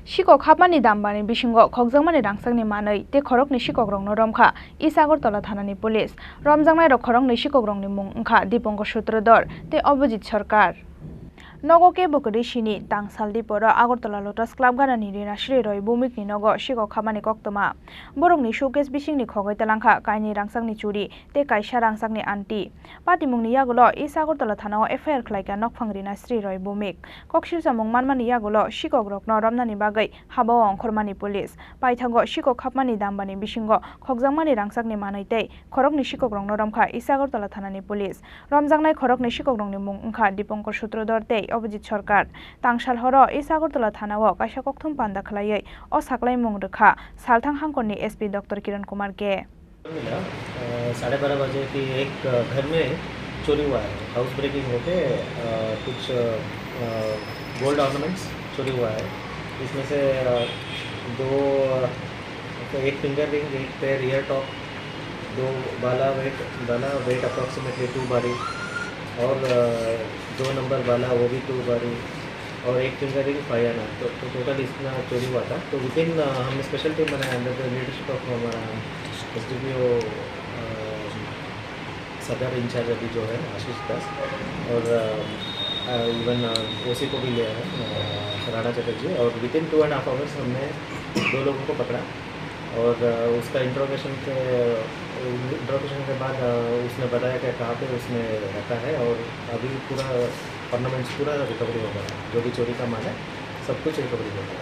Sikok hapmani dambani bisingo khokjangmani rangsakni manui te khorokni sikokrokno romkha East Agartala thanani police romjangnai rok khorokni sikokrokni mung wngkha Dipankar Sutrodhar te Abhijit Sarkar. Nogo ke bukuri sini tangsal diporo Agartala Lotus Club ganani rina Shri Roy Bhumikni nogo sikok hapmani koktoma borokni showcase bisingni khogoi talangkha kaini rangsakni churi te kaisa rangsakni anti patimungni yagulo East Agartala thanao FIR khlaika nokphang rina Shri Roy Bhumik koksilsa mung manmani yagulo sikok rokno romnani bagai habao ongkhormani police paithago sikok hapmani dambani bisingo khogjangmani rangsakni manui tei khorokni sikok rokno romkha East Agartala thanani police romjangnai khorokni sikok rokni mung wngkha Dipankar Sutrodhar tei Abhijit Sarkar tangsal horo East Agartala thanao kaisa kokthum panda khlaiui o saklai mung rwkha Salthang Hangkorni SP Dr. Kiran Kumar K. 12:30 बजे की एक घर में चोरी हुआ है। House breaking होके कुछ गोल्ड ऑर्नामेंट्स चोरी हुआ है। इसमें से एक फिंगर रिंग, एक पेयर ईयर टॉप, 2 बाला वेट अप्रॉक्सीमेटली 2 बारी और 2 नंबर बाला वो भी 2 बारी और एक फिंगर रिंग 5 आना तो टोटल इतना चोरी हुआ था। तो विदिन हमने स्पेशल टीम बनाया अंडर द लीडरशिप ऑफ हमारा SDPO सदर इंचार्ज अभी जो है आशीष दास और इवन OC को भी लिया है राणा चटर्जी और विदिन 2.5 आवर्स हमने 2 लोगों को पकड़ा और उसका इंट्रोगेशन के बाद उसने बताया कि कहाँ पे उसने रखा है और अभी पूरा ऑर्नामेंट्स पूरा रिकवरी हो गया। जो भी चोरी का माल है सब कुछ रिकवरी हो गया।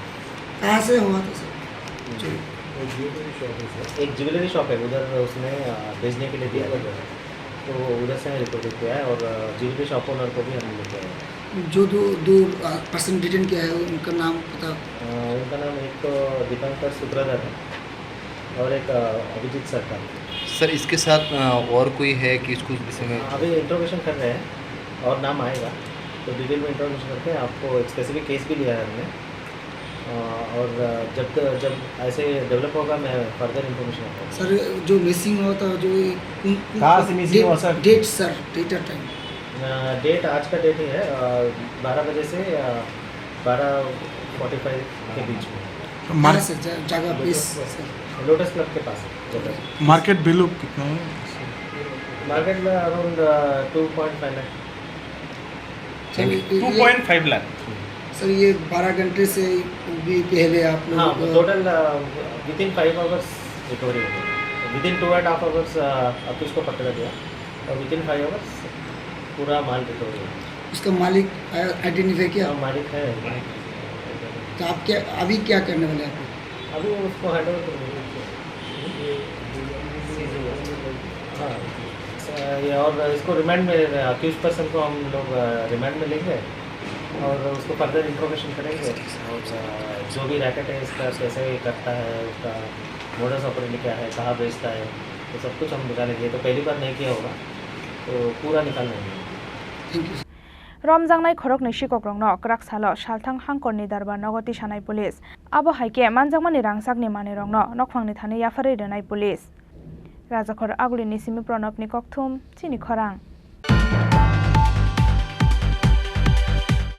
कहाँ से हुआ था सर? एक ज्वेलरी शॉप है, उधर उसने बेचने के लिए दिया था तो उधर से रिकवरी किया है और ज्वेलरी शॉप ओनर को भी हमने लेके आए। जो दो पर्सन डिटेन किया है उनका नाम पता? उनका नाम एक तो दीपंकर सुत्रधर है और एक अभिजीत सरकार। सर इसके साथ और कोई है कि इसको विषय में अभी इंट्रोगेशन कर रहे हैं और नाम आएगा तो डिटेल में इंट्रोगेशन करके आपको एक स्पेसिफिक केस भी लिया है हमने और जब ऐसे डेवलप होगा मैं फर्दर इन्फॉर्मेशन आपको। सर जो मिसिंग हुआ था जो कहाँ से मिसिंग हुआ सर? डेट सर, डेट और टाइम? डेट आज का डेट ही है 12 बजे से 12:45 के बीच में। हमारे से जगह बेस लोटस क्लब के पास है। मार्केट वैल्यू कितना है? मार्केट में अराउंड 2.5 लाख। 2.5 लाख। सर ये 12 घंटे से भी पहले आप लोग? हाँ, टोटल विदिन 5 आवर्स रिकवरी हो गई। विदिन 2.5 आवर्स अब इसको पकड़ा गया और विदिन 5 आवर्स पूरा माल रिकवरी हो गया। उसका मालिक आइडेंटिफाई किया? मालिक है। तो आप क्या अभी क्या करने वाले हैं? अभी उसको हैंड ओवर कर देंगे। हाँ और इसको रिमांड में अक्यूज पर्सन को हम लोग रिमांड में लेंगे और उसको फर्दर इंफॉर्मेशन करेंगे और जो भी रैकेट है इसका कैसे करता है, उसका मोडस ऑपरेंडी क्या है, कहाँ बेचता है, तो सब कुछ हम निकालेंगे। तो पहली बार नहीं किया होगा तो पूरा निकाल लेंगे। Thank you. Romjangnai khorokni sikokrokno kraksalo Salthang Hangkorni darbar nogoti sanai police abo haike manjakmani rangsakni manirokno nokphangni thani yafarai rwnai police Rajakhor Aguli Nisimi Pranabni kokthum chini khorang।